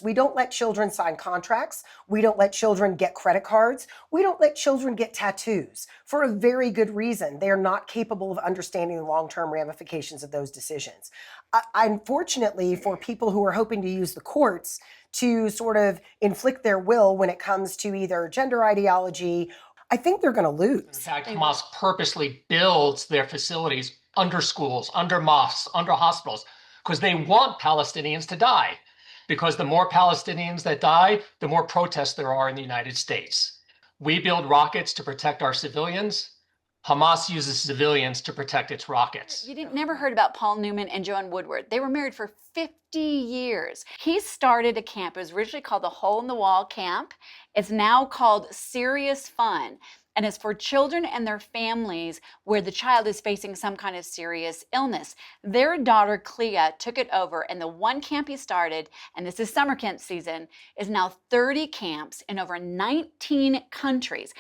We don't let children sign contracts. We don't let children get credit cards. We don't let children get tattoos for a very good reason. They are not capable of understanding the long-term ramifications of those decisions. Unfortunately, for people who are hoping to use the courts to sort of inflict their will when it comes to either gender ideology, I think they're going to lose. In fact, Hamas purposely builds their facilities under schools, under mosques, under hospitals, because they want Palestinians to die. Because the more Palestinians that die, the more protests there are in the United States. We build rockets to protect our civilians. Hamas uses civilians to protect its rockets. You never heard about Paul Newman and Joan Woodward. They were married for 50 years. He started a camp. It was originally called the Hole in the Wall Camp. It's now called Serious Fun. And it's for children and their families where the child is facing some kind of serious illness. Their daughter, Clea, took it over, and the one camp he started, and this is summer camp season, is now 30 camps in over 19 countries.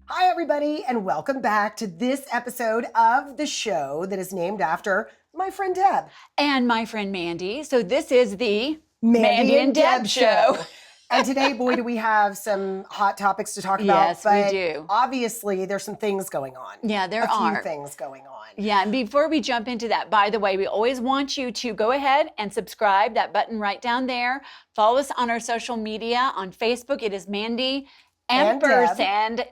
Hi, everybody, and welcome back to this episode of the show that is named after my friend Deb. And my friend Mandy. So this is the Mandy and Deb Show. And today, boy, do we have some hot topics to talk about. Yes, but we do. Obviously, there's some things going on. Yeah, there a are. few things going on. Yeah, and before we jump into that, by the way, we always want you to go ahead and subscribe, that button right down there. Follow us on our social media. On Facebook, it is Mandy and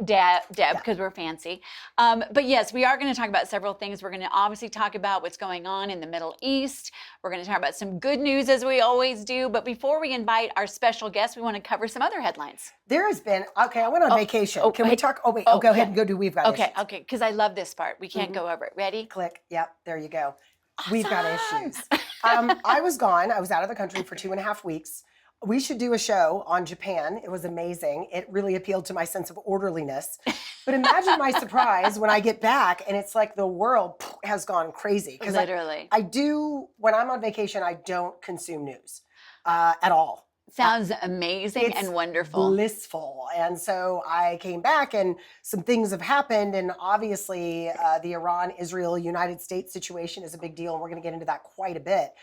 Deb, because we're fancy. But yes, we are going to talk about several things. We're going to obviously talk about what's going on in the Middle East. We're going to talk about some good news, as we always do. But before we invite our special guest, we want to cover some other headlines. There has been, I went on vacation. Can we talk? Go ahead and go do We've Got Issues. Okay, because I love this part. We can't go over it. Ready? Click. Yep, there you go. Awesome. We've Got Issues. I was gone. I was out of the country for 2.5 weeks. We should do a show on Japan. It was amazing. It really appealed to my sense of orderliness. But imagine my surprise when I get back and it's like the world has gone crazy. Literally. When I'm on vacation, I don't consume news at all. Sounds amazing and wonderful. Blissful. And so I came back and some things have happened. And obviously the Iran, Israel, United States situation is a big deal. And we're going to get into that quite a bit.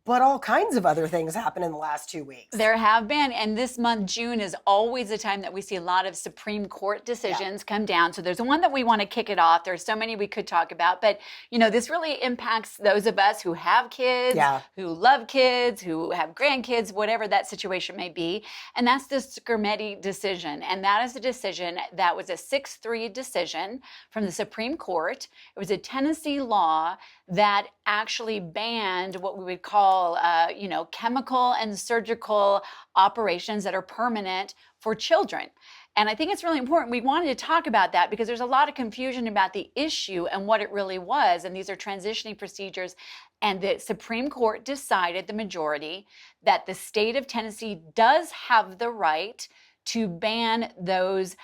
But all kinds of other things happen in the last 2 weeks. There have been. And this month, June, is always a time that we see a lot of Supreme Court decisions come down. So there's one that we want to kick it off. There's so many we could talk about. But, this really impacts those of us who have kids, who love kids, who have grandkids, whatever that situation may be. And that's the Skrmetti decision. And that is a decision that was a 6-3 decision from the Supreme Court. It was a Tennessee law that actually banned what we would call, chemical and surgical operations that are permanent for children. And I think it's really important. We wanted to talk about that because there's a lot of confusion about the issue and what it really was. And these are transitioning procedures. And the Supreme Court decided, the majority, that the state of Tennessee does have the right to ban those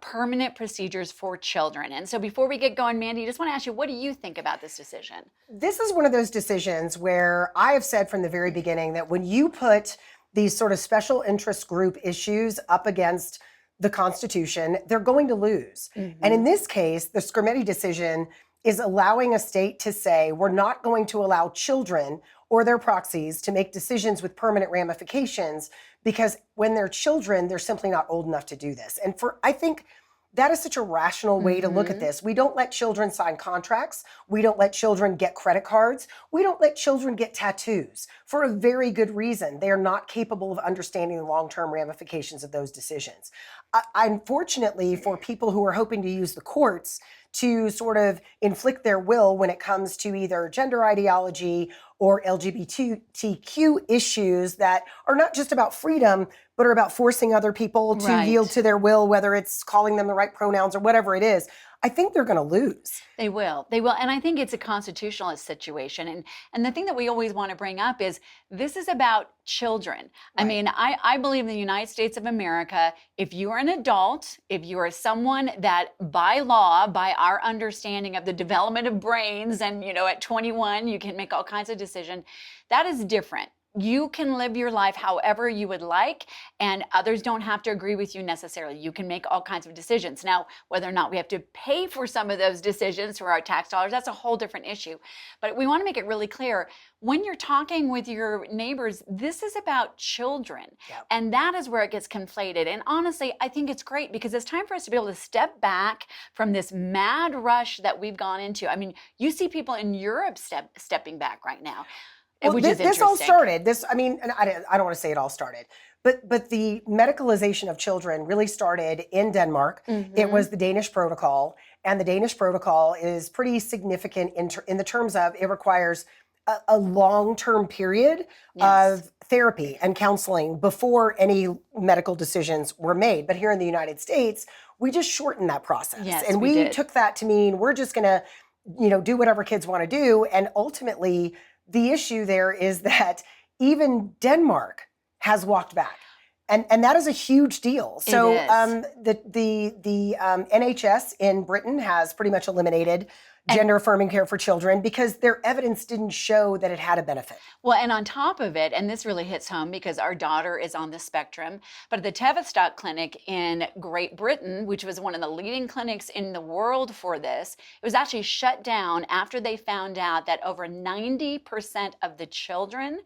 permanent procedures for children. And so before we get going, Mandy, I just want to ask you, what do you think about this decision? This is one of those decisions where I have said from the very beginning that when you put these sort of special interest group issues up against the Constitution, they're going to lose. Mm-hmm. And in this case, the Skrmetti decision is allowing a state to say, we're not going to allow children or their proxies to make decisions with permanent ramifications because when they're children, they're simply not old enough to do this. And I think that is such a rational way to look at this. We don't let children sign contracts. We don't let children get credit cards. We don't let children get tattoos for a very good reason. They are not capable of understanding the long-term ramifications of those decisions. Unfortunately, for people who are hoping to use the courts to sort of inflict their will when it comes to either gender ideology or LGBTQ issues that are not just about freedom, but are about forcing other people to yield to their will, whether it's calling them the right pronouns or whatever it is. I think they're going to lose. They will. They will. And I think it's a constitutionalist situation. And the thing that we always want to bring up is this is about children. I Right. mean, I believe in the United States of America, if you are an adult, if you are someone that by law, by our understanding of the development of brains, and at 21, you can make all kinds of decisions, that is different. You can live your life however you would like, and others don't have to agree with you necessarily. You can make all kinds of decisions. Now, whether or not we have to pay for some of those decisions through our tax dollars, that's a whole different issue. But we want to make it really clear, when you're talking with your neighbors, this is about children. Yep. And that is where it gets conflated. And honestly, I think it's great because it's time for us to be able to step back from this mad rush that we've gone into. I mean, you see people in Europe stepping back right now. Well, Which is this all interesting. started. And I don't want to say it all started, but the medicalization of children really started in Denmark. Mm-hmm. It was the Danish protocol, and the Danish protocol is pretty significant in the terms of it requires a long-term period Yes. of therapy and counseling before any medical decisions were made. But here in the United States, we just shortened that process, Yes, and we we did. took that to mean we're just going to, do whatever kids want to do, and ultimately. The issue there is that even Denmark has walked back, and that is a huge deal. So It is. The NHS in Britain has pretty much eliminated gender affirming care for children because their evidence didn't show that it had a benefit. Well, and on top of it, and this really hits home because our daughter is on the spectrum, but at the Tavistock Clinic in Great Britain, which was one of the leading clinics in the world for this, it was actually shut down after they found out that over 90% of the children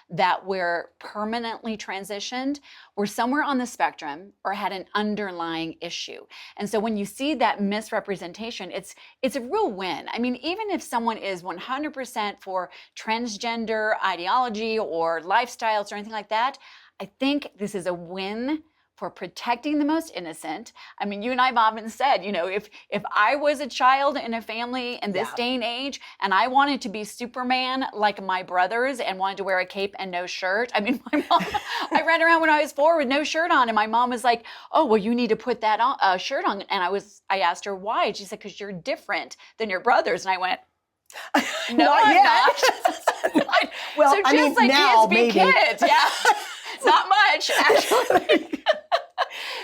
that were permanently transitioned were somewhere on the spectrum or had an underlying issue. And so when you see that misrepresentation, it's a real win. I mean, even if someone is 100% for transgender ideology or lifestyles or anything like that, I think this is a win for protecting the most innocent. I mean, you and I have often said, if I was a child in a family in this day and age, and I wanted to be Superman like my brothers and wanted to wear a cape and no shirt, I mean, my mom, I ran around when I was 4 with no shirt on, and my mom was like, "Oh, well, you need to put that on, shirt on." And I asked her why, and she said, "Because you're different than your brothers." And I went, "No, Not I'm yet. not." Well, so just like now kids be maybe. kids, yeah. Not much, actually.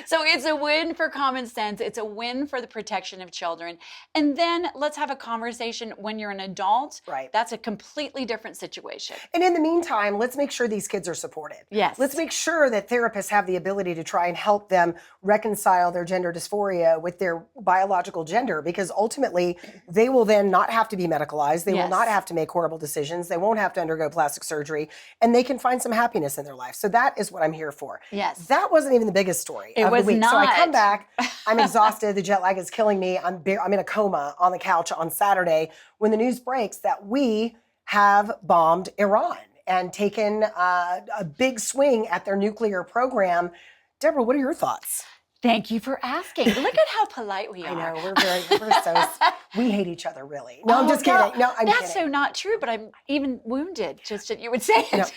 So it's a win for common sense. It's a win for the protection of children. And then let's have a conversation when you're an adult. Right. That's a completely different situation. And in the meantime, let's make sure these kids are supported. Yes. Let's make sure that therapists have the ability to try and help them reconcile their gender dysphoria with their biological gender, because ultimately they will then not have to be medicalized. They will Yes. not have to make horrible decisions. They won't have to undergo plastic surgery, and they can find some happiness in their life. So that is what I'm here for. Yes. That wasn't even the biggest story It of was the week. So I not. come back, I'm exhausted. The jet lag is killing me. I'm in a coma on the couch on Saturday when the news breaks that we have bombed Iran and taken a big swing at their nuclear program. Deborah, what are your thoughts? Thank you for asking. Look at how polite we are. I know, we hate each other, really. No, I'm just kidding. No, I'm That's kidding. so not true, but I'm even wounded just that you would say it.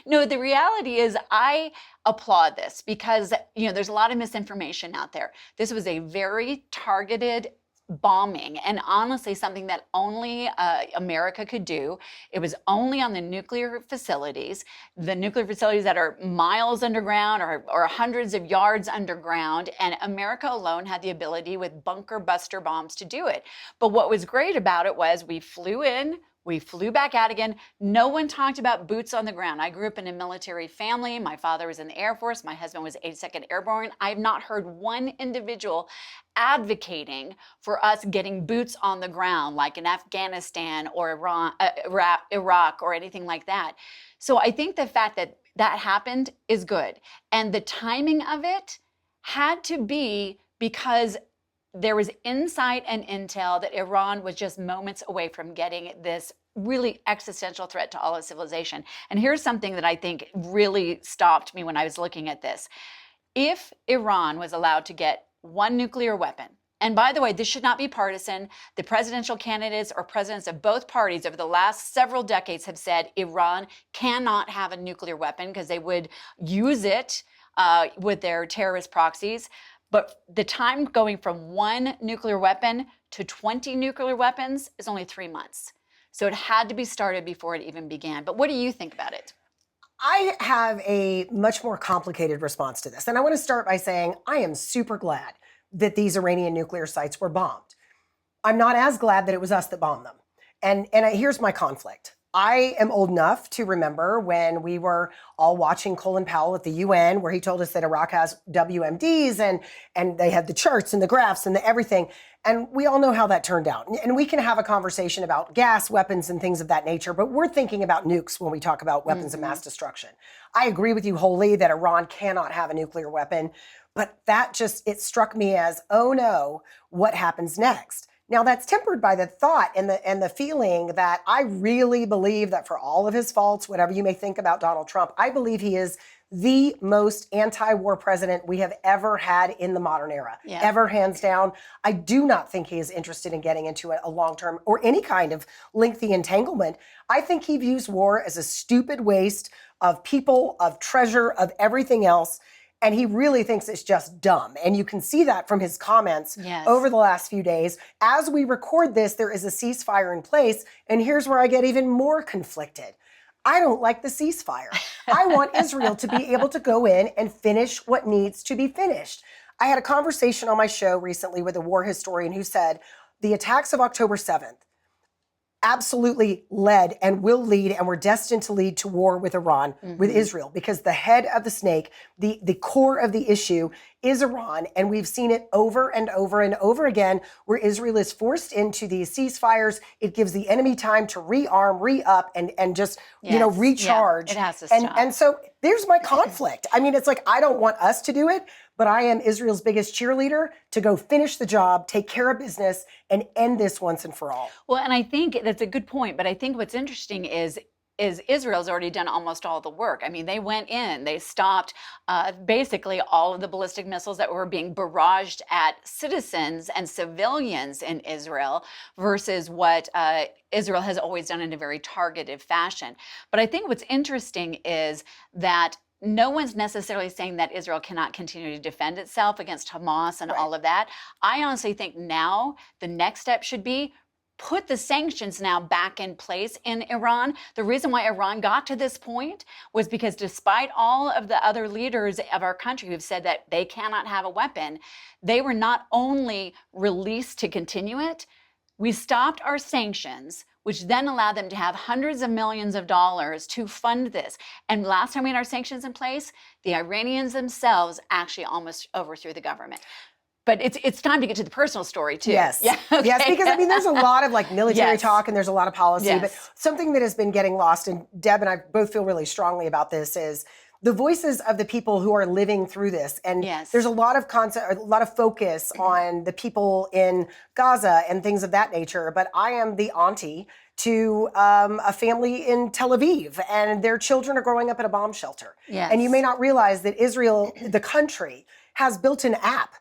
No, No, the reality is I applaud this because, there's a lot of misinformation out there. This was a very targeted bombing, and honestly something that only America could do. It was only on the nuclear facilities that are miles underground or hundreds of yards underground, and America alone had the ability with bunker buster bombs to do it. But what was great about it was we flew in, we flew back out again. No one talked about boots on the ground. I grew up in a military family. My father was in the Air Force. My husband was 82nd Airborne. I have not heard one individual advocating for us getting boots on the ground, like in Afghanistan or Iraq or anything like that. So I think the fact that that happened is good. And the timing of it had to be because there was insight and intel that Iran was just moments away from getting this really existential threat to all of civilization. And here's something that I think really stopped me when I was looking at this. If Iran was allowed to get one nuclear weapon, and by the way, this should not be partisan. The presidential candidates or presidents of both parties over the last several decades have said Iran cannot have a nuclear weapon because they would use it with their terrorist proxies. But the time going from 1 nuclear weapon to 20 nuclear weapons is only 3 months. So it had to be started before it even began. But what do you think about it? I have a much more complicated response to this. And I want to start by saying I am super glad that these Iranian nuclear sites were bombed. I'm not as glad that it was us that bombed them. And here's my conflict. I am old enough to remember when we were all watching Colin Powell at the UN, where he told us that Iraq has WMDs and they had the charts and the graphs and the everything. And we all know how that turned out. And we can have a conversation about gas, weapons, and things of that nature, but we're thinking about nukes when we talk about weapons of mass destruction. I agree with you wholly that Iran cannot have a nuclear weapon, but it struck me as, oh no, what happens next? Now that's tempered by the thought and the feeling that I really believe that for all of his faults, whatever you may think about Donald Trump, I believe he is the most anti-war president we have ever had in the modern era, ever, hands down. I do not think he is interested in getting into a long-term or any kind of lengthy entanglement. I think he views war as a stupid waste of people, of treasure, of everything else. And he really thinks it's just dumb. And you can see that from his comments over the last few days. As we record this, there is a ceasefire in place. And here's where I get even more conflicted. I don't like the ceasefire. I want Israel to be able to go in and finish what needs to be finished. I had a conversation on my show recently with a war historian who said the attacks of October 7th absolutely led and will lead and were destined to lead to war with Iran, with Israel, because the head of the snake, the core of the issue is Iran. And we've seen it over and over and over again, where Israel is forced into these ceasefires. It gives the enemy time to rearm, re-up, and just, recharge. It has to stop. And so there's my conflict. I mean, it's like, I don't want us to do it, but I am Israel's biggest cheerleader to go finish the job, take care of business, and end this once and for all. Well, and I think that's a good point. But I think what's interesting is Israel's already done almost all the work. I mean, they went in, they stopped basically all of the ballistic missiles that were being barraged at citizens and civilians in Israel versus what Israel has always done in a very targeted fashion. But I think what's interesting is that no one's necessarily saying that Israel cannot continue to defend itself against Hamas and all of that. I honestly think now the next step should be put the sanctions now back in place in Iran. The reason why Iran got to this point was because despite all of the other leaders of our country who've said that they cannot have a weapon, they were not only released to continue it, we stopped our sanctions, which then allowed them to have hundreds of millions of dollars to fund this. And last time we had our sanctions in place, the Iranians themselves actually almost overthrew the government. But it's time to get to the personal story too. Yes. Yeah, okay. Yes, because I mean, there's a lot of like military Yes. talk and there's a lot of policy, Yes. but something that has been getting lost, and Deb and I both feel really strongly about this, is the voices of the people who are living through this. And Yes. there's a lot of a lot of focus on the people in Gaza and things of that nature. But I am the auntie to a family in Tel Aviv, and their children are growing up in a bomb shelter. Yes. And you may not realize that Israel, the country, has built an app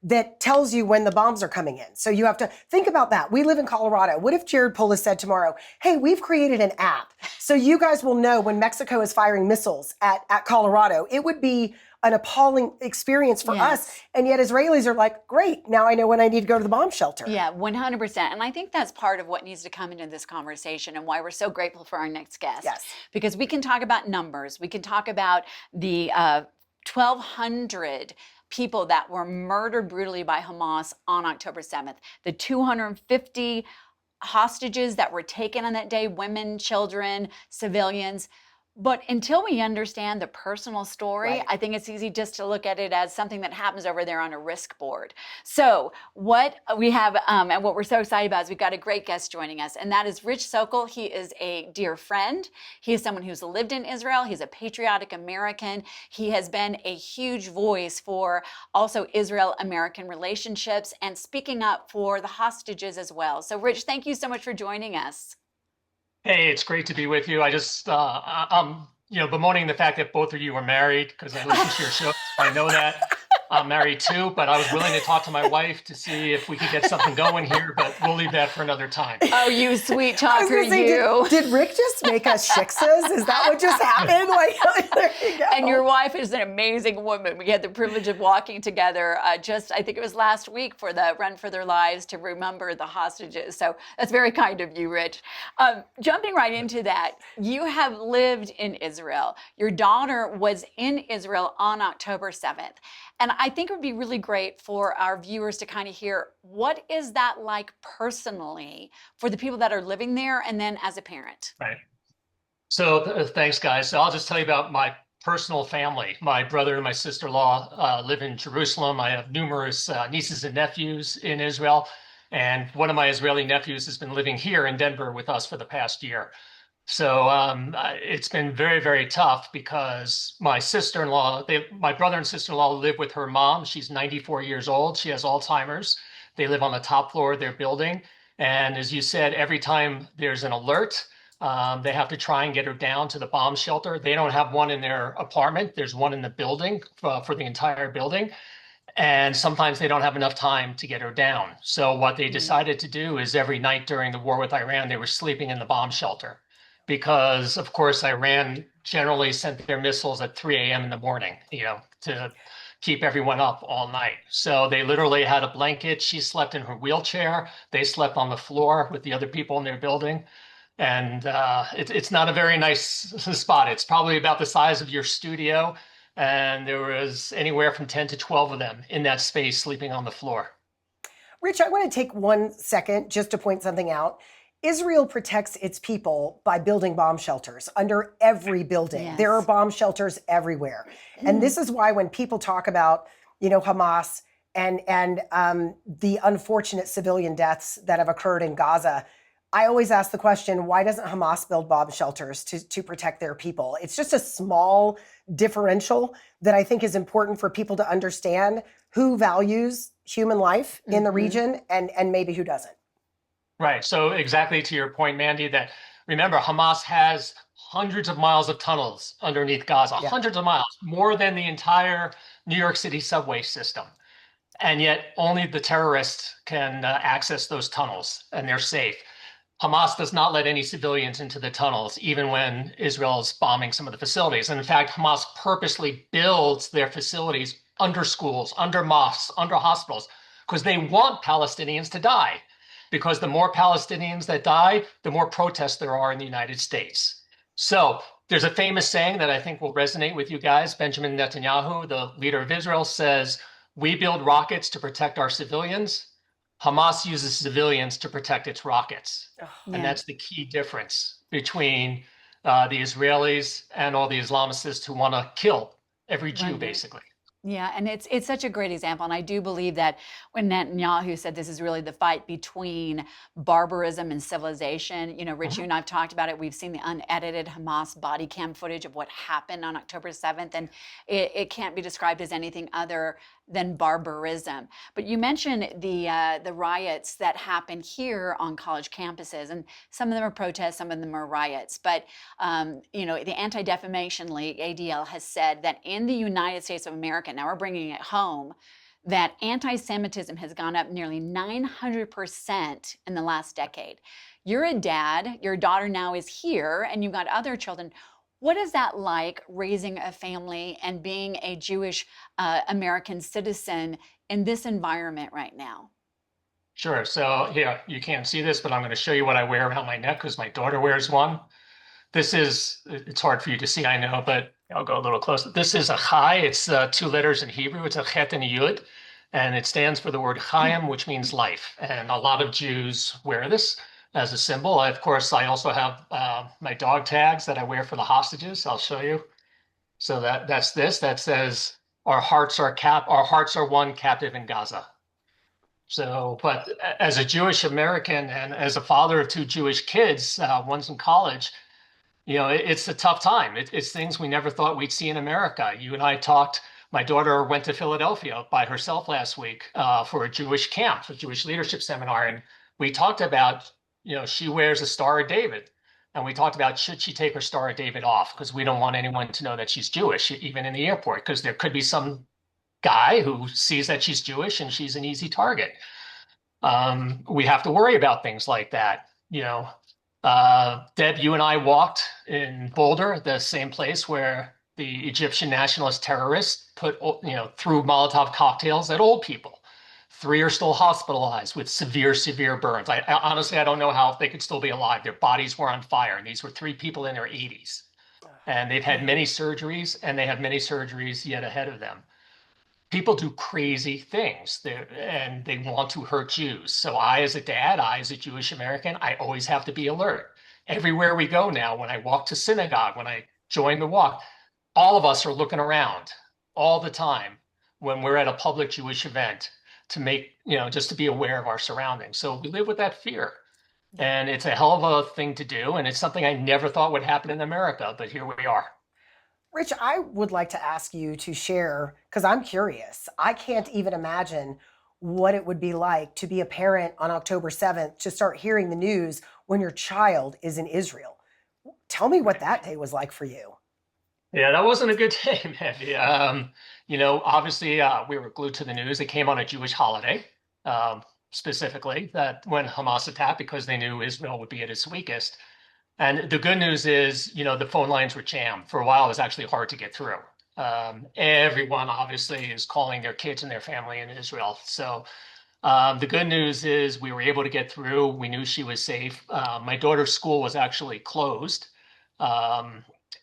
that tells you when the bombs are coming in. So you have to think about that. We live in Colorado. What if Jared Polis said tomorrow, hey, we've created an app so you guys will know when Mexico is firing missiles at Colorado? It would be an appalling experience for us. And yet Israelis are like, great, now I know when I need to go to the bomb shelter. Yeah, 100%. And I think that's part of what needs to come into this conversation and why we're so grateful for our next guest. Yes. Because we can talk about numbers. We can talk about the 1,200 people that were murdered brutally by Hamas on October 7th, the 250 hostages that were taken on that day, women, children, civilians. But until we understand the personal story, I think it's easy just to look at it as something that happens over there on a risk board. So what we have, and what we're so excited about is we've got a great guest joining us, and that is Rich Sokol. He is a dear friend. He is someone who's lived in Israel. He's a patriotic American. He has been a huge voice for also Israel-American relationships and speaking up for the hostages as well. So Rich, thank you so much for joining us. Hey, it's great to be with you. I just, I'm, bemoaning the fact that both of you are married because I listen to your show. I know that. I'm married too, but I was willing to talk to my wife to see if we could get something going here, but we'll leave that for another time. Oh, you sweet I was talker, gonna say, you. did Rick just make us shiksas? Is that what just happened? Like, there you go. And your wife is an amazing woman. We had the privilege of walking together I think it was last week for the Run for Their Lives to remember the hostages. So that's very kind of you, Rich. Jumping right into that, you have lived in Israel. Your daughter was in Israel on October 7th. And I think it would be really great for our viewers to kind of hear, what is that like personally for the people that are living there and then as a parent? Right. So thanks, guys. So I'll just tell you about my personal family. My brother and my sister-in-law live in Jerusalem. I have numerous nieces and nephews in Israel. And one of my Israeli nephews has been living here in Denver with us for the past year. So it's been very, very tough because my sister-in-law, my brother and sister-in-law live with her mom. She's 94 years old. She has Alzheimer's. They live on the top floor of their building. And as you said, every time there's an alert, they have to try and get her down to the bomb shelter. They don't have one in their apartment. There's one in the building for the entire building. And sometimes they don't have enough time to get her down. So what they decided to do is every night during the war with Iran, they were sleeping in the bomb shelter. Because, of course, Iran generally sent their missiles at 3 a.m. in the morning, to keep everyone up all night. So they literally had a blanket. She slept in her wheelchair. They slept on the floor with the other people in their building. And it's not a very nice spot. It's probably about the size of your studio. And there was anywhere from 10 to 12 of them in that space sleeping on the floor. Rich, I want to take 1 second just to point something out. Israel protects its people by building bomb shelters under every building. Yes. There are bomb shelters everywhere. And this is why when people talk about, Hamas and the unfortunate civilian deaths that have occurred in Gaza, I always ask the question, why doesn't Hamas build bomb shelters to protect their people? It's just a small differential that I think is important for people to understand who values human life in the region and maybe who doesn't. Right. So exactly to your point, Mandy, that remember, Hamas has hundreds of miles of tunnels underneath Gaza, hundreds of miles, more than the entire New York City subway system. And yet only the terrorists can access those tunnels and they're safe. Hamas does not let any civilians into the tunnels, even when Israel is bombing some of the facilities. And in fact, Hamas purposely builds their facilities under schools, under mosques, under hospitals, because they want Palestinians to die. Because the more Palestinians that die, the more protests there are in the United States. So there's a famous saying that I think will resonate with you guys. Benjamin Netanyahu, the leader of Israel, says, "We build rockets to protect our civilians. Hamas uses civilians to protect its rockets." And that's the key difference between the Israelis and all the Islamicists who want to kill every Jew, basically. Yeah, and it's such a great example. And I do believe that when Netanyahu said this is really the fight between barbarism and civilization, Rich, you and I've talked about it. We've seen the unedited Hamas body cam footage of what happened on October 7th, and it can't be described as anything other than barbarism. But you mentioned the riots that happen here on college campuses, and some of them are protests, some of them are riots. But the Anti-Defamation League (ADL) has said that in the United States of America, now we're bringing it home, that anti-Semitism has gone up nearly 900% in the last decade. You're a dad, your daughter now is here, and you've got other children. What is that like, raising a family and being a Jewish American citizen in this environment right now? Sure. So here, you can't see this, but I'm going to show you what I wear around my neck because my daughter wears one. It's hard for you to see, I know, but I'll go a little closer. This is a chai. It's 2 letters in Hebrew. It's a chet and a yud, and it stands for the word chaim, which means life. And a lot of Jews wear this as a symbol. Of course, I also have my dog tags that I wear for the hostages. I'll show you. So that's this. That says, our hearts are one, captive in Gaza. So, but as a Jewish American and as a father of 2 Jewish kids, one's in college, it's a tough time. It's things we never thought we'd see in America. You and I talked. My daughter went to Philadelphia by herself last week for a Jewish camp, a Jewish leadership seminar, and we talked about, she wears a Star of David, and we talked about, should she take her Star of David off, because we don't want anyone to know that she's Jewish, even in the airport, because there could be some guy who sees that she's Jewish and she's an easy target. We have to worry about things like that. Deb, you and I walked in Boulder, the same place where the Egyptian nationalist terrorists threw Molotov cocktails at old people. 3 are still hospitalized with severe burns. I honestly, I don't know how they could still be alive. Their bodies were on fire, and these were 3 people in their 80s. And they've had many surgeries, and they have many surgeries yet ahead of them. People do crazy things and they want to hurt Jews. So I, as a dad, I, as a Jewish American, I always have to be alert. Everywhere we go now, when I walk to synagogue, when I join the walk, all of us are looking around all the time when we're at a public Jewish event to make, just to be aware of our surroundings. So we live with that fear. And it's a hell of a thing to do. And it's something I never thought would happen in America, but here we are. Rich, I would like to ask you to share, because I'm curious. I can't even imagine what it would be like to be a parent on October 7th, to start hearing the news when your child is in Israel. Tell me what that day was like for you. Yeah, that wasn't a good day, Mandy. Obviously, we were glued to the news. It came on a Jewish holiday, specifically, that when Hamas attacked, because they knew Israel would be at its weakest. And the good news is, the phone lines were jammed. For a while, it was actually hard to get through. Everyone obviously is calling their kids and their family in Israel. So the good news is we were able to get through. We knew she was safe. My daughter's school was actually closed.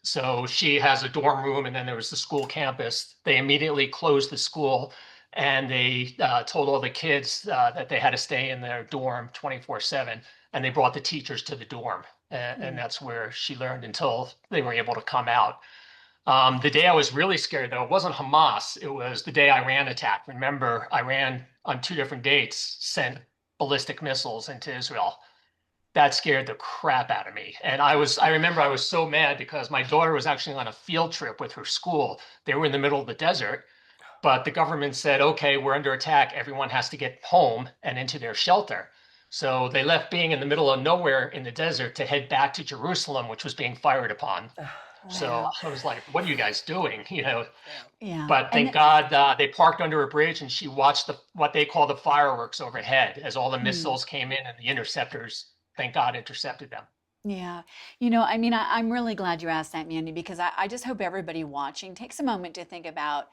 So she has a dorm room, and then there was the school campus. They immediately closed the school, and they told all the kids that they had to stay in their dorm 24/7, and they brought the teachers to the dorm. And that's where she learned until they were able to come out. The day I was really scared, though, it wasn't Hamas. It was the day Iran attacked. Remember, Iran on 2 different dates sent ballistic missiles into Israel. That scared the crap out of me. And I remember I was so mad because my daughter was actually on a field trip with her school. They were in the middle of the desert, but the government said, okay, we're under attack. Everyone has to get home and into their shelter. So they left being in the middle of nowhere in the desert to head back to Jerusalem, which was being fired upon. Wow. So I was like, what are you guys doing? Yeah. But thank God they parked under a bridge, and she watched what they call the fireworks overhead as all the missiles came in, and the interceptors, thank God, intercepted them. Yeah. I'm really glad you asked that, Mandy, because I just hope everybody watching takes a moment to think about,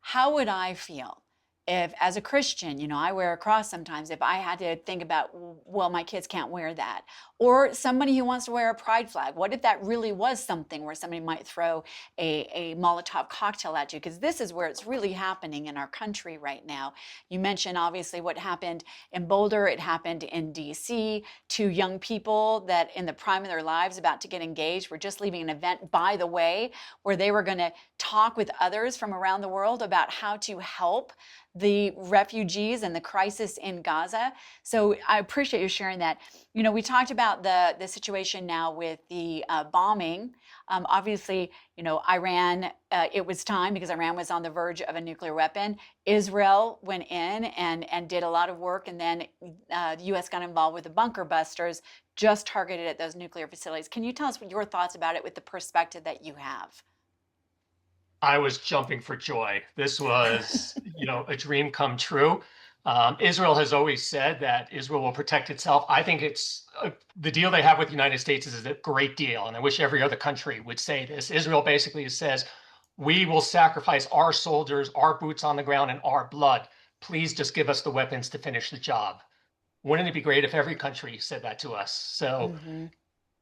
how would I feel if, as a Christian, I wear a cross sometimes, if I had to think about, well, my kids can't wear that. Or somebody who wants to wear a pride flag. What if that really was something where somebody might throw a Molotov cocktail at you? Because this is where it's really happening in our country right now. You mentioned, obviously, what happened in Boulder. It happened in DC. 2 young people that in the prime of their lives about to get engaged were just leaving an event, by the way, where they were going to talk with others from around the world about how to help the refugees and the crisis in Gaza. So I appreciate you sharing that. We talked about the situation now with the bombing. Obviously, Iran, it was time because Iran was on the verge of a nuclear weapon. Israel went in and did a lot of work, and then the U.S. got involved with the bunker busters, just targeted at those nuclear facilities. Can you tell us what your thoughts about it with the perspective that you have? I was jumping for joy. This was, a dream come true. Israel has always said that Israel will protect itself. I think the deal they have with the United States is a great deal, and I wish every other country would say this. Israel basically says, we will sacrifice our soldiers, our boots on the ground, and our blood. Please just give us the weapons to finish the job. Wouldn't it be great if every country said that to us? So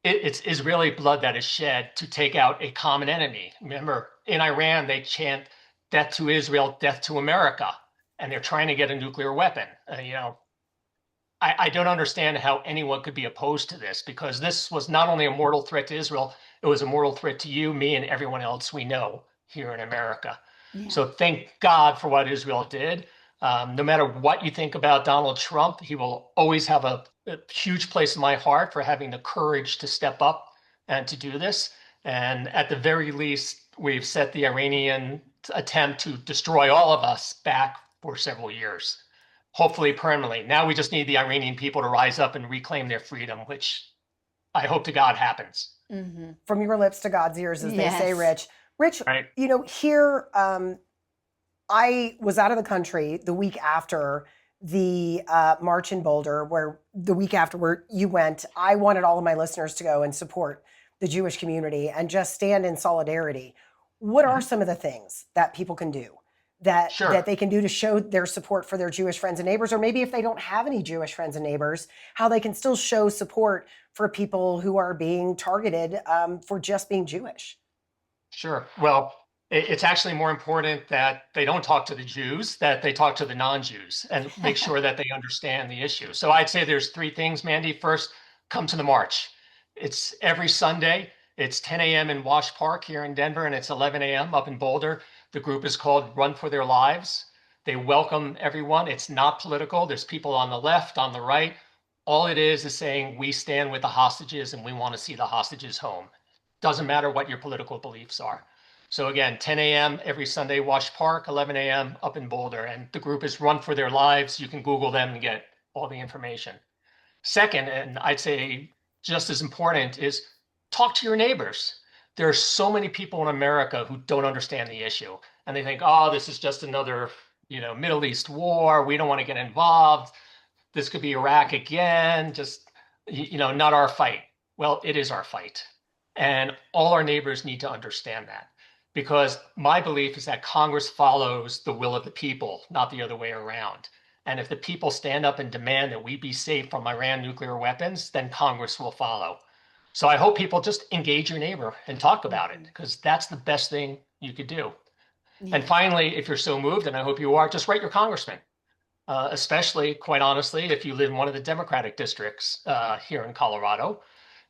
it's Israeli blood that is shed to take out a common enemy. Remember, in Iran, they chant death to Israel, death to America, and they're trying to get a nuclear weapon. I don't understand how anyone could be opposed to this, because this was not only a mortal threat to Israel, it was a mortal threat to you, me, and everyone else we know here in America. Yeah. So thank God for what Israel did. No matter what you think about Donald Trump, he will always have a huge place in my heart for having the courage to step up and to do this. And at the very least, we've set the Iranian attempt to destroy all of us back for several years, hopefully permanently. Now we just need the Iranian people to rise up and reclaim their freedom, which I hope to God happens. From your lips to God's ears, as they say, Rich. Rich, right. Here, I was out of the country the week after the march in Boulder, where you went. I wanted all of my listeners to go and support the Jewish community and just stand in solidarity. What are some of the things that people can do that they can do to show their support for their Jewish friends and neighbors? Or maybe if they don't have any Jewish friends and neighbors, how they can still show support for people who are being targeted for just being Jewish? Sure. Well, it's actually more important that they don't talk to the Jews, that they talk to the non-Jews and make sure that they understand the issue. So I'd say there's 3 things, Mandy. First, come to the march. It's every Sunday. It's 10 a.m. in Wash Park here in Denver, and it's 11 a.m. up in Boulder. The group is called Run for Their Lives. They welcome everyone. It's not political. There's people on the left, on the right. All it is saying we stand with the hostages and we want to see the hostages home. Doesn't matter what your political beliefs are. So again, 10 a.m. every Sunday, Wash Park, 11 a.m. up in Boulder. And the group is Run for Their Lives. You can Google them and get all the information. Second, and I'd say just as important, is talk to your neighbors. There are so many people in America who don't understand the issue. And they think, oh, this is just another, Middle East war. We don't want to get involved. This could be Iraq again. Just, not our fight. Well, it is our fight. And all our neighbors need to understand that. Because my belief is that Congress follows the will of the people, not the other way around. And if the people stand up and demand that we be safe from Iran nuclear weapons, then Congress will follow. So I hope people just engage your neighbor and talk about it, because that's the best thing you could do. Yeah. And finally, if you're so moved, and I hope you are, just write your congressman, especially, quite honestly, if you live in one of the Democratic districts here in Colorado.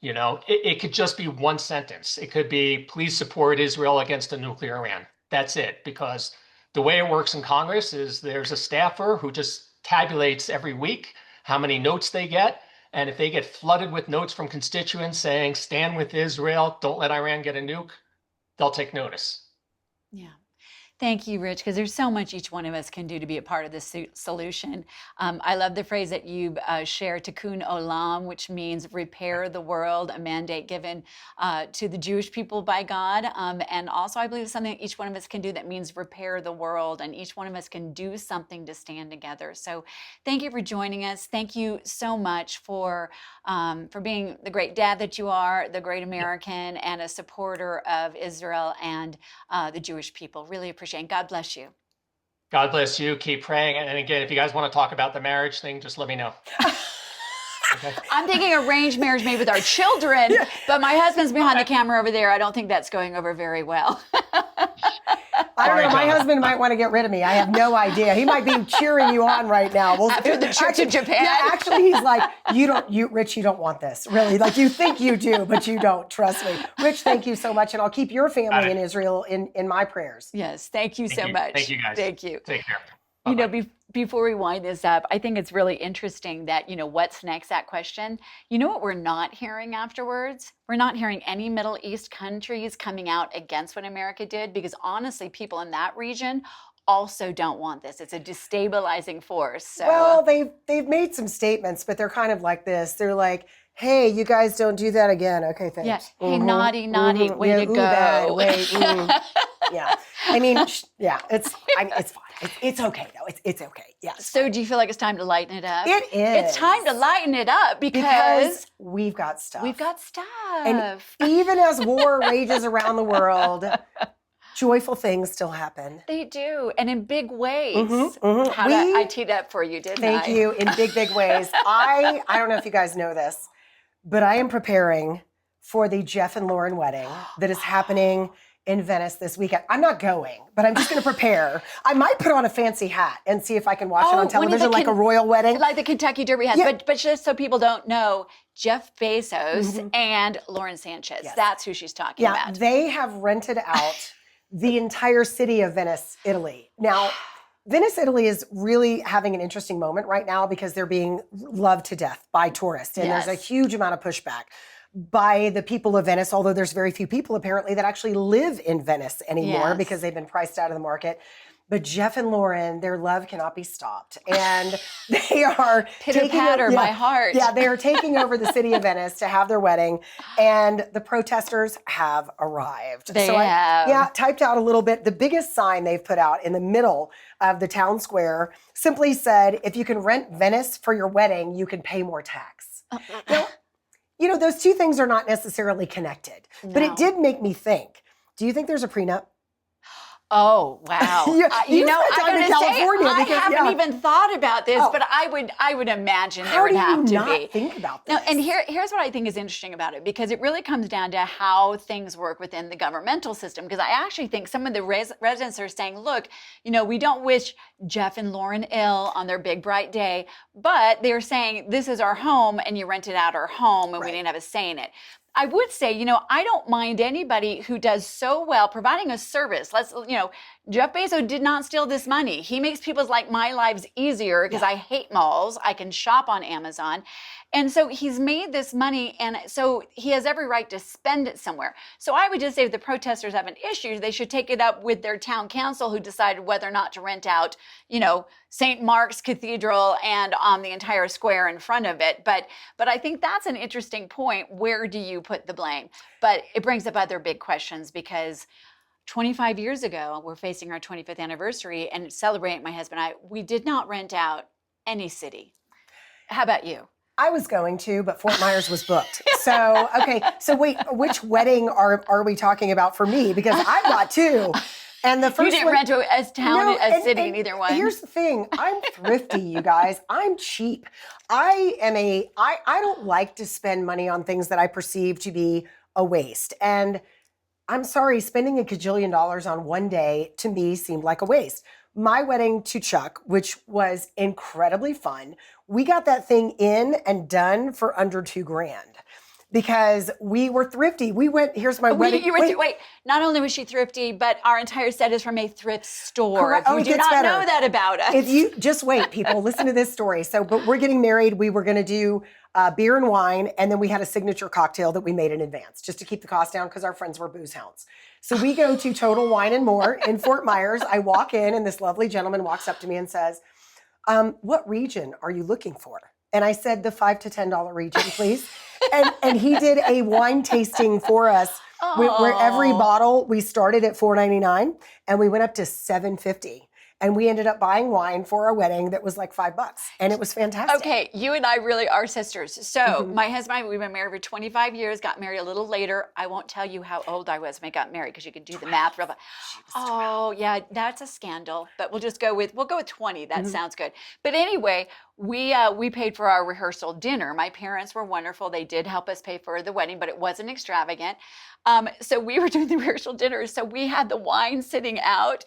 It could just be one sentence. It could be, please support Israel against a nuclear Iran. That's it. Because the way it works in Congress is there's a staffer who just tabulates every week how many notes they get. And if they get flooded with notes from constituents saying, stand with Israel, don't let Iran get a nuke, they'll take notice. Yeah. Thank you, Rich, because there's so much each one of us can do to be a part of this solution. I love the phrase that you shared, Tikkun Olam, which means repair the world, a mandate given to the Jewish people by God. And also, I believe something each one of us can do that means repair the world, and each one of us can do something to stand together. So thank you for joining us. Thank you so much for being the great dad that you are, the great American, and a supporter of Israel and the Jewish people. Really appreciate it. And God bless you. God bless you. Keep praying. And again, if you guys want to talk about the marriage thing, just let me know. Okay. I'm thinking arranged marriage maybe with our children, but my husband's behind the camera over there. I don't think that's going over very well. I don't know. My husband might want to get rid of me. I have no idea. He might be cheering you on right now. Well, after the trip to Japan. Yeah, actually, he's like, Rich, you don't want this. Really. Like, you think you do, but you don't. Trust me. Rich, thank you so much. And I'll keep your family in Israel in my prayers. Yes. Thank you so much. Thank you, guys. Thank you. Take care. Before we wind this up, I think it's really interesting that, what's next, that question. You know what we're not hearing afterwards? We're not hearing any Middle East countries coming out against what America did, because honestly, people in that region also don't want this. It's a destabilizing force. So. Well, they've made some statements, but they're kind of like this. They're like, hey, you guys don't do that again. Okay, thanks. Yeah. Hey, naughty, way to go. Yeah. I mean, it's fine. It's okay, though. It's okay. Yeah. So do you feel like it's time to lighten it up? It is. It's time to lighten it up because we've got stuff. We've got stuff. And even as war rages around the world, joyful things still happen. They do, and in big ways. I teed up for you, didn't I? Thank you, in big ways. I don't know if you guys know this, but I am preparing for the Jeff and Lauren wedding that is happening in Venice this weekend. I'm not going, but I'm just going to prepare. I might put on a fancy hat and see if I can watch it on television like a royal wedding. Like the Kentucky Derby has. Yeah. But just so people don't know, Jeff Bezos and Lauren Sanchez, that's who she's talking about. Yeah, they have rented out the entire city of Venice, Italy. Now, Venice, Italy is really having an interesting moment right now because they're being loved to death by tourists. And there's a huge amount of pushback by the people of Venice, although there's very few people apparently that actually live in Venice anymore because they've been priced out of the market. But Jeff and Lauren, their love cannot be stopped. And they are Pitter-patter, my heart. Yeah, they are taking over the city of Venice to have their wedding. And the protesters have arrived. They have. I typed out a little bit. The biggest sign they've put out in the middle of the town square simply said, if you can rent Venice for your wedding, you can pay more tax. Now, those two things are not necessarily connected. No. But it did make me think, do you think there's a prenup? Oh, wow. You spent time in California I because, haven't even thought about this, but I would imagine there would have to be. How do you not think about this? No, and here's what I think is interesting about it, because it really comes down to how things work within the governmental system. Because I actually think some of the residents are saying, look, we don't wish Jeff and Lauren ill on their big bright day, but they're saying this is our home and you rented out our home and we didn't have a say in it. I would say, I don't mind anybody who does so well providing a service. Jeff Bezos did not steal this money. He makes people's my lives easier because I hate malls. I can shop on Amazon. And so he's made this money, and so he has every right to spend it somewhere. So I would just say if the protesters have an issue, they should take it up with their town council, who decided whether or not to rent out, St. Mark's Cathedral and the entire square in front of it. But I think that's an interesting point. Where do you put the blame? But it brings up other big questions, because 25 years ago, we're facing our 25th anniversary and celebrating, my husband and I, we did not rent out any city. How about you? I was going to, but Fort Myers was booked. So, okay. So wait, which wedding are we talking about for me? Because I got two. And the first you didn't rent a city in either one. Here's the thing. I'm thrifty, you guys. I'm cheap. I don't like to spend money on things that I perceive to be a waste. And I'm sorry, spending $1 gajillion on one day to me seemed like a waste. My wedding to Chuck, which was incredibly fun, we got that thing in and done for under $2,000 because we were thrifty. We went, here's my wedding. Wait, not only was she thrifty, but our entire set is from a thrift store. Correct. You do not know that about us. If you just wait, people, listen to this story. But we're getting married. We were going to do beer and wine, and then we had a signature cocktail that we made in advance just to keep the cost down because our friends were booze hounds. So we go to Total Wine and More in Fort Myers. I walk in, and this lovely gentleman walks up to me and says, what region are you looking for? And I said, the $5 to $10 region, please. And he did a wine tasting for us where every bottle, we started at $4.99 and we went up to $7.50. And we ended up buying wine for our wedding that was like $5. And it was fantastic. Okay, you and I really are sisters. So my husband and I, we've been married for 25 years, got married a little later. I won't tell you how old I was when I got married because you can do the math real fast. Oh, yeah, that's a scandal. But we'll go with 20. That sounds good. But anyway, we paid for our rehearsal dinner. My parents were wonderful. They did help us pay for the wedding, but it wasn't extravagant. So we were doing the rehearsal dinner. So we had the wine sitting out.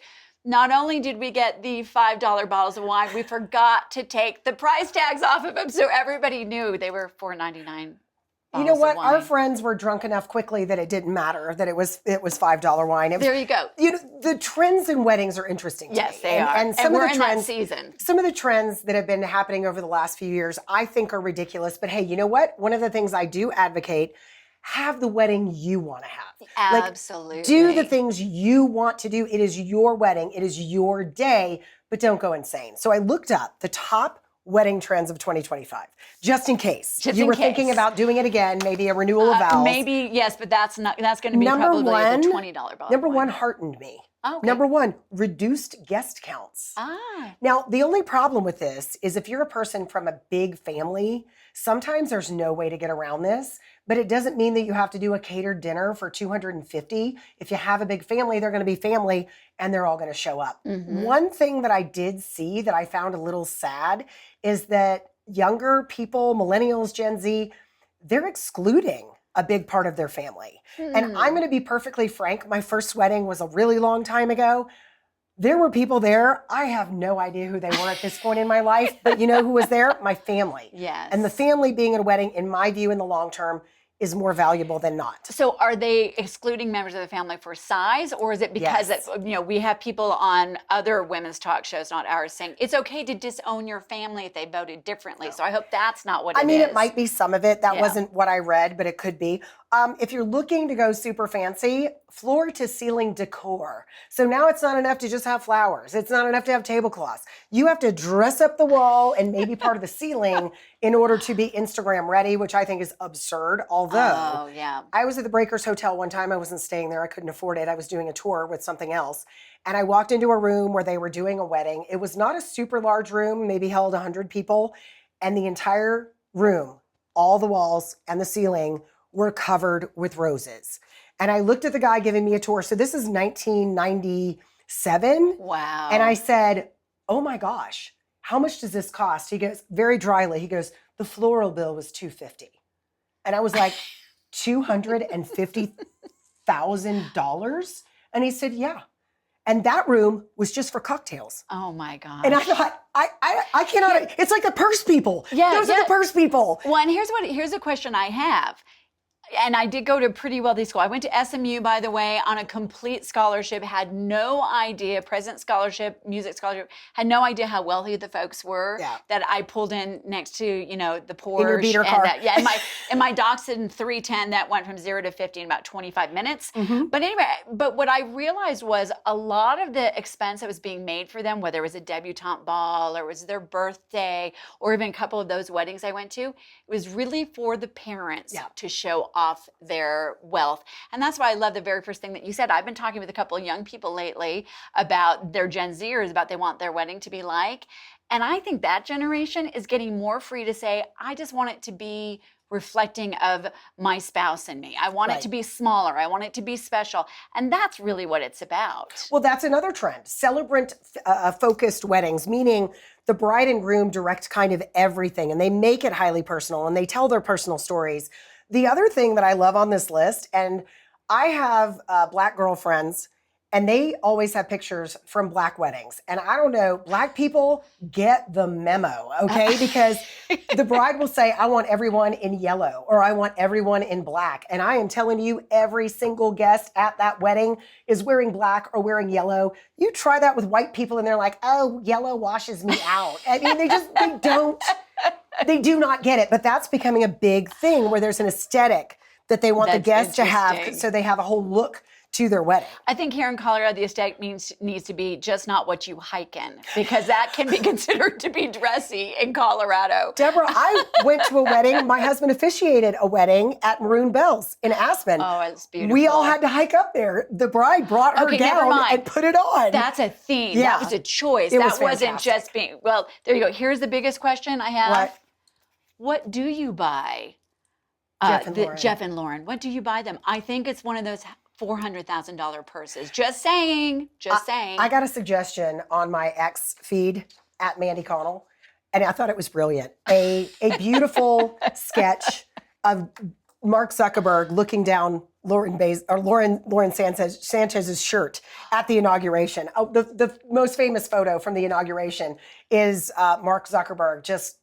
Not only did we get the $5 bottles of wine, we forgot to take the price tags off of them, so everybody knew they were $4.99. You know what? Our friends were drunk enough quickly that it didn't matter that it was $5 wine. There you go. The trends in weddings are interesting to me. Yes, they are. And we're in that season. Some of the trends that have been happening over the last few years, I think are ridiculous. But hey, you know what? One of the things I do advocate, have the wedding you want to have. Absolutely. Do the things you want to do. It is your wedding. It is your day, but don't go insane. So I looked up the top wedding trends of 2025, just in case. You were thinking about doing it again, maybe a renewal of vows. Maybe, yes, but that's going to be probably the $20 bottle. Number one heartened me. Okay. Number one, reduced guest counts. Now, the only problem with this is if you're a person from a big family, sometimes there's no way to get around this, but it doesn't mean that you have to do a catered dinner for 250. If you have a big family, they're going to be family and they're all going to show up. One thing that I did see that I found a little sad is that younger people, millennials, Gen Z, they're excluding a big part of their family. And I'm going to be perfectly frank. My first wedding was a really long time ago. There were people there. I have no idea who they were at this point in my life, but you know who was there? My family. Yes. And the family being at a wedding, in my view, in the long term, is more valuable than not. So are they excluding members of the family for size, or is it because we have people on other women's talk shows, not ours, saying it's okay to disown your family if they voted differently? So I hope that's not what it is. I mean, it might be some of it. That wasn't what I read, but it could be. If you're looking to go super fancy, floor to ceiling decor. So now it's not enough to just have flowers. It's not enough to have tablecloths. You have to dress up the wall and maybe part of the ceiling in order to be Instagram ready, which I think is absurd. Although I was at the Breakers Hotel one time. I wasn't staying there. I couldn't afford it. I was doing a tour with something else. And I walked into a room where they were doing a wedding. It was not a super large room, maybe held 100 people. And the entire room, all the walls and the ceiling were covered with roses. And I looked at the guy giving me a tour. So this is 1997. Wow. And I said, oh my gosh, how much does this cost? He goes, very dryly, he goes, the floral bill was $250. And I was like, $250,000? And he said, yeah. And that room was just for cocktails. Oh my God. And I thought, I cannot, it's like the purse people. Those are the purse people. Well, and here's a question I have. And I did go to a pretty wealthy school. I went to SMU, by the way, on a complete scholarship, had no idea, President's Scholarship, Music Scholarship, had no idea how wealthy the folks were that I pulled in next to, the Porsche. In your beater car. And my Datsun 310 that went from 0 to 50 in about 25 minutes. Mm-hmm. But anyway, what I realized was a lot of the expense that was being made for them, whether it was a debutante ball or it was their birthday or even a couple of those weddings I went to, it was really for the parents to show off their wealth. And that's why I love the very first thing that you said. I've been talking with a couple of young people lately about their Gen Zers, about they want their wedding to be like. And I think that generation is getting more free to say, I just want it to be reflecting of my spouse and me. I want it to be smaller. I want it to be special. And that's really what it's about. Well, that's another trend. Celebrant focused weddings, meaning the bride and groom direct kind of everything and they make it highly personal and they tell their personal stories. The other thing that I love on this list, and I have Black girlfriends, and they always have pictures from Black weddings. And I don't know, Black people get the memo, okay? Because the bride will say, I want everyone in yellow, or I want everyone in black. And I am telling you, every single guest at that wedding is wearing black or wearing yellow. You try that with white people, and they're like, oh, yellow washes me out. I mean, they do not get it, but that's becoming a big thing where there's an aesthetic that they want the guests to have, so they have a whole look to their wedding. I think here in Colorado, the aesthetic needs to be just not what you hike in, because that can be considered to be dressy in Colorado. Deborah, I went to a wedding. My husband officiated a wedding at Maroon Bells in Aspen. Oh, it's beautiful. We all had to hike up there. The bride brought her gown and put it on. That's a theme. Yeah. That was a choice. It that was wasn't just being, well, there you go. Here's the biggest question I have. What do you buy? Jeff and Lauren. What do you buy them? I think it's one of those $400,000 purses. Just saying. I got a suggestion on my ex feed at Mandy Connell, and I thought it was brilliant. A beautiful sketch of Mark Zuckerberg looking down Lauren Sanchez's shirt at the inauguration. Oh, the most famous photo from the inauguration is Mark Zuckerberg just,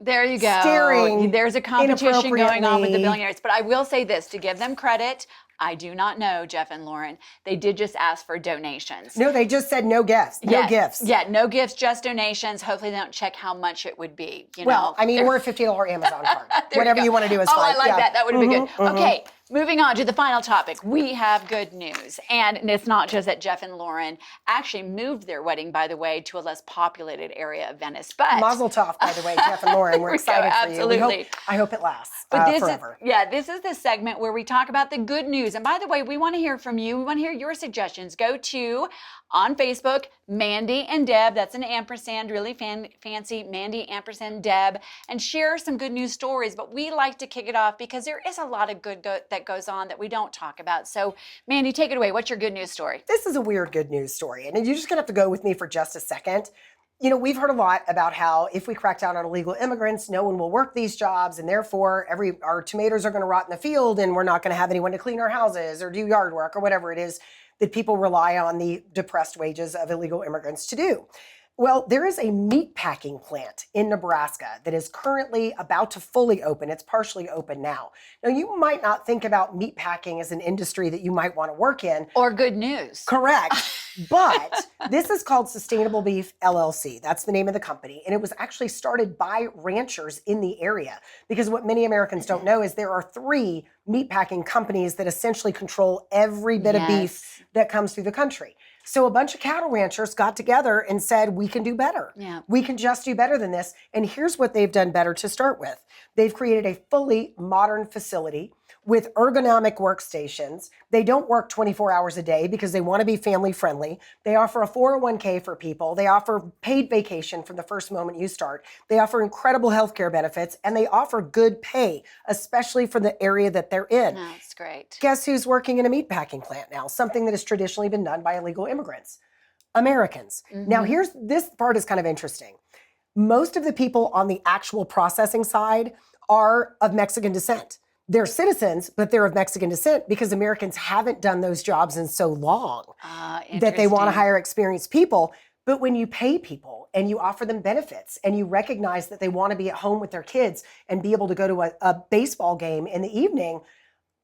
there you go. Staring There's a competition going on with the billionaires. But I will say this, to give them credit, I do not know, Jeff and Lauren. They did just ask for donations. No, they just said no gifts. No gifts. Yeah, no gifts, just donations. Hopefully they don't check how much it would be. Well, I mean, we're a $50 Amazon card. Whatever you want to do is fine. Oh, I like that. That would have been good. Okay, moving on to the final topic. We have good news. And it's not just that Jeff and Lauren actually moved their wedding, by the way, to a less populated area of Venice. But Mazel tov, by the way, Jeff and Lauren. We're excited for you. Absolutely. I hope it lasts forever. This is the segment where we talk about the good news. And by the way, we want to hear from you. We want to hear your suggestions. Go to, on Facebook, Mandy and Deb. That's an ampersand, really fancy, Mandy ampersand Deb. And share some good news stories. But we like to kick it off because there is a lot of good that goes on that we don't talk about. So, Mandy, take it away. What's your good news story? This is a weird good news story. And you're just going to have to go with me for just a second. We've heard a lot about how if we crack down on illegal immigrants, no one will work these jobs, and therefore our tomatoes are going to rot in the field, and we're not going to have anyone to clean our houses or do yard work or whatever it is that people rely on the depressed wages of illegal immigrants to do. Well, there is a meat packing plant in Nebraska that is currently about to fully open. It's partially open now. Now, you might not think about meat packing as an industry that you might want to work in. Or good news. Correct. But this is called Sustainable Beef LLC. That's the name of the company. And it was actually started by ranchers in the area. Because what many Americans don't know is there are 3 meatpacking companies that essentially control every bit of beef that comes through the country. So a bunch of cattle ranchers got together and said, we can do better. Yeah. We can just do better than this. And here's what they've done better to start with. They've created a fully modern facility with ergonomic workstations. They don't work 24 hours a day because they want to be family friendly. They offer a 401k for people. They offer paid vacation from the first moment you start. They offer incredible healthcare benefits, and they offer good pay, especially for the area that they're in. That's great. Guess who's working in a meatpacking plant now? Something that has traditionally been done by illegal immigrants. Americans. Now, this part is kind of interesting. Most of the people on the actual processing side are of Mexican descent. They're citizens, but they're of Mexican descent because Americans haven't done those jobs in so long that they want to hire experienced people. But when you pay people and you offer them benefits and you recognize that they want to be at home with their kids and be able to go to a baseball game in the evening,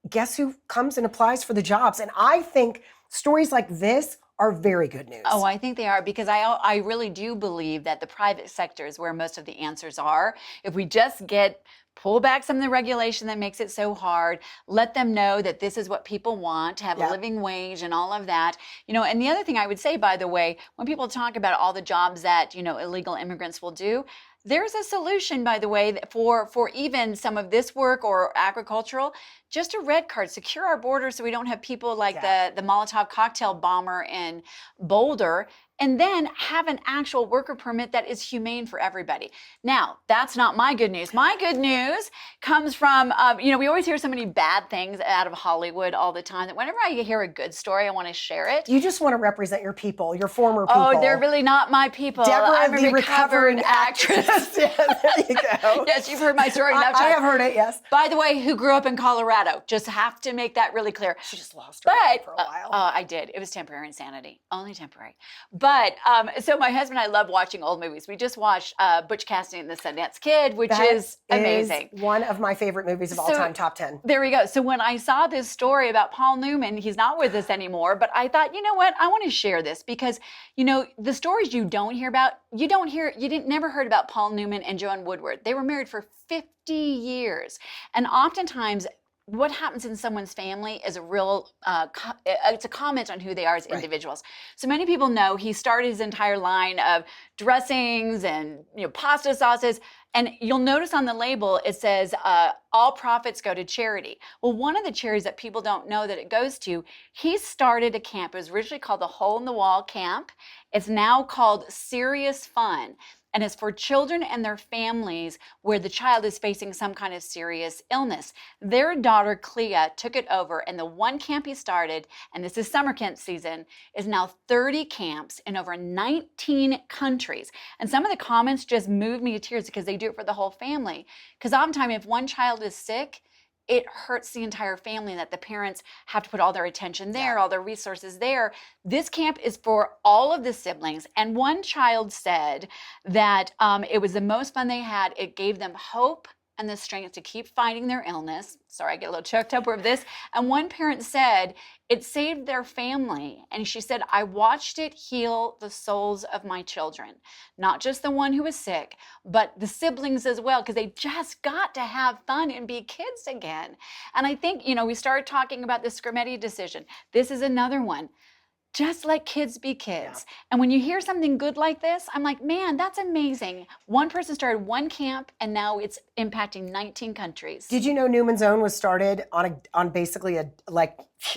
guess who comes and applies for the jobs? And I think stories like this are very good news. Oh, I think they are, because I really do believe that the private sector is where most of the answers are. If we just pull back some of the regulation that makes it so hard, let them know that this is what people want, to have a living wage and all of that. And the other thing I would say, by the way, when people talk about all the jobs that, illegal immigrants will do, there's a solution, by the way, for even some of this work or agricultural, just a red card, secure our borders so we don't have people like the Molotov cocktail bomber in Boulder, and then have an actual worker permit that is humane for everybody. Now, that's not my good news. My good news comes from, we always hear so many bad things out of Hollywood all the time that whenever I hear a good story, I want to share it. You just want to represent your people, your former people. Oh, they're really not my people. Deborah, I'm a the recovering actress. Yeah, there you go. Yes, you've heard my story enough times. I have heard it, yes. By the way, who grew up in Colorado. Just have to make that really clear. She just lost her mind for a But while. I did. It was temporary insanity. Only temporary. But so my husband and I love watching old movies. We just watched Butch Cassidy and the Sundance Kid, which is amazing. One of my favorite movies of all time, top 10. There we go. So when I saw this story about Paul Newman, he's not with us anymore, but I thought, you know what? I want to share this because, the stories you don't hear about, never heard about Paul Newman and Joan Woodward. They were married for 50 years. And oftentimes, what happens in someone's family is a real, it's a comment on who they are as individuals. So many people know he started his entire line of dressings and pasta sauces. And you'll notice on the label, it says, all profits go to charity. Well, one of the charities that people don't know that it goes to, he started a camp. It was originally called the Hole in the Wall Camp. It's now called Serious Fun. And it's for children and their families where the child is facing some kind of serious illness. Their daughter, Clea, took it over, and the one camp he started, and this is summer camp season, is now 30 camps in over 19 countries. And some of the comments just moved me to tears because they do it for the whole family. Because oftentimes, if one child is sick, it hurts the entire family that the parents have to put all their attention there, all their resources there. This camp is for all of the siblings. And one child said that it was the most fun they had. It gave them hope and the strength to keep fighting their illness. Sorry, I get a little choked up with this. And one parent said it saved their family. And she said, I watched it heal the souls of my children, not just the one who was sick, but the siblings as well, because they just got to have fun and be kids again. And I think, we started talking about the Scarametti decision. This is another one. Just let kids be kids. Yeah. And when you hear something good like this, I'm like, man, that's amazing. One person started one camp, and now it's impacting 19 countries. Did you know Newman's Own was started on basically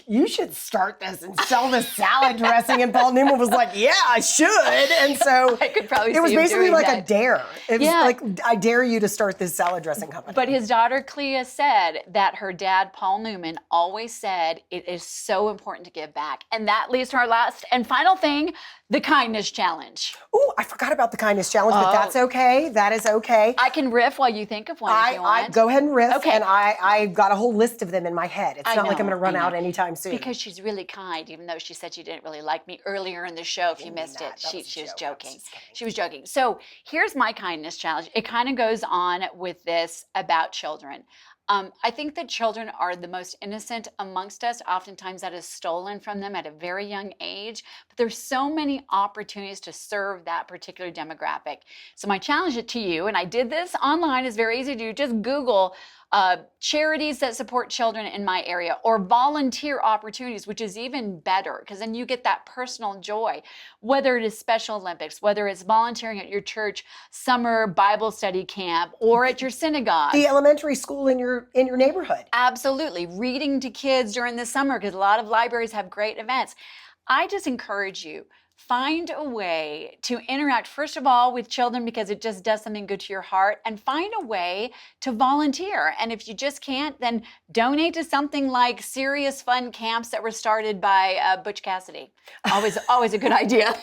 you should start this and sell this salad dressing? And Paul Newman was like, yeah, I should. And so I could probably it was see him basically doing like that. A dare. It was like, I dare you to start this salad dressing company. But his daughter Clea said that her dad, Paul Newman, always said it is so important to give back. And that leads to our last and final thing, the kindness challenge. Ooh, I forgot about the kindness challenge, but that's okay. That is okay. I can riff while you think of one if you want. Go ahead and riff, Okay. and I've got a whole list of them in my head. It's not like I'm know, going to run I out know. anytime soon. Because she's really kind, even though she said she didn't really like me earlier in the show. If you missed it, That she was a was joke. joking. She was joking. So here's my kindness challenge. It kind of goes on with this about children. I think that children are the most innocent amongst us. Oftentimes that is stolen from them at a very young age. But there's so many opportunities to serve that particular demographic. So my challenge to you, and I did this online, is very easy to do. Just Google charities that support children in my area, or volunteer opportunities, which is even better because then you get that personal joy, whether it is Special Olympics, whether it's volunteering at your church summer Bible study camp, or at your synagogue. The elementary school in your neighborhood. Absolutely. Reading to kids during the summer, because a lot of libraries have great events. I just encourage you, find a way to interact, first of all, with children, because it just does something good to your heart, and find a way to volunteer. And if you just can't, then donate to something like Serious Fun Camps that were started by Butch Cassidy. Always a good idea.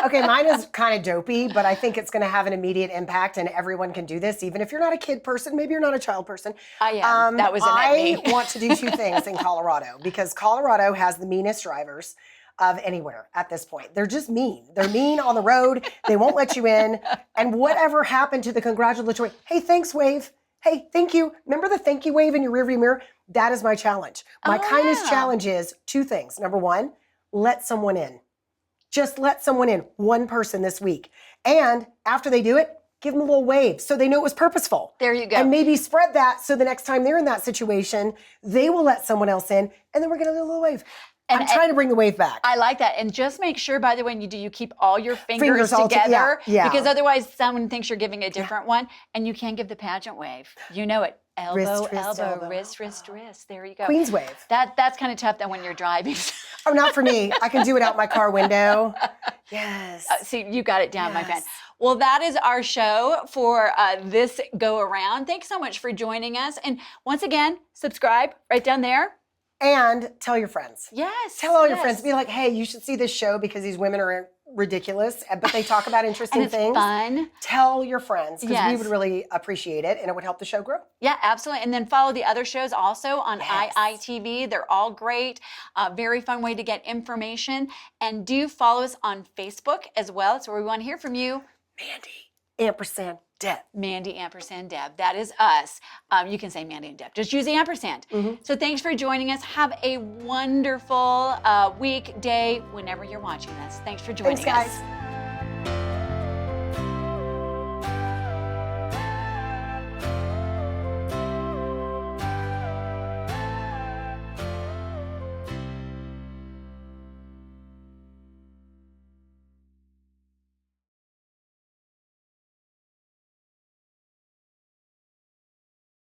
Okay, mine is kind of dopey, but I think it's going to have an immediate impact, and everyone can do this, even if you're not a kid person. Maybe you're not a child person. I am. That was I want to do two things in Colorado, because Colorado has the meanest drivers of anywhere at this point. They're just mean. They're mean on the road. They won't let you in. And whatever happened to the congratulatory, hey, thanks wave. Hey, thank you. Remember the thank you wave in your rearview mirror? That is my challenge. My kindness challenge is two things. Number one, let someone in. Just let someone in, one person this week. And after they do it, give them a little wave so they know it was purposeful. There you go. And maybe spread that so the next time they're in that situation, they will let someone else in, and then we're going to do a little wave. I'm trying to bring the wave back. I like that. And just make sure, by the way, when you do, you keep all your fingers all together. yeah. Because otherwise someone thinks you're giving a different one, and you can't give the pageant wave. You know it. Elbow, elbow, wrist, wrist. There you go. Queen's wave. That's kind of tough then when you're driving. Oh, not for me. I can do it out my car window. Yes. See, you got it down, my friend. Well, that is our show for this go around. Thanks so much for joining us. And once again, subscribe right down there. And tell your friends. Yes. Tell all your friends. Be like, hey, you should see this show because these women are ridiculous, but they talk about interesting and it's things. Fun. Tell your friends, because we Yes. would really appreciate it, and it would help the show grow. Yeah, absolutely. And then follow the other shows also on IITV. They're all great. Very fun way to get information. And do follow us on Facebook as well. It's where we want to hear from you. Mandy, &Deb. Mandy &Deb. That is us. You can say Mandy and Deb. Just use the ampersand. So thanks for joining us. Have a wonderful week, day, whenever you're watching this. Thanks for joining Thanks, us. guys.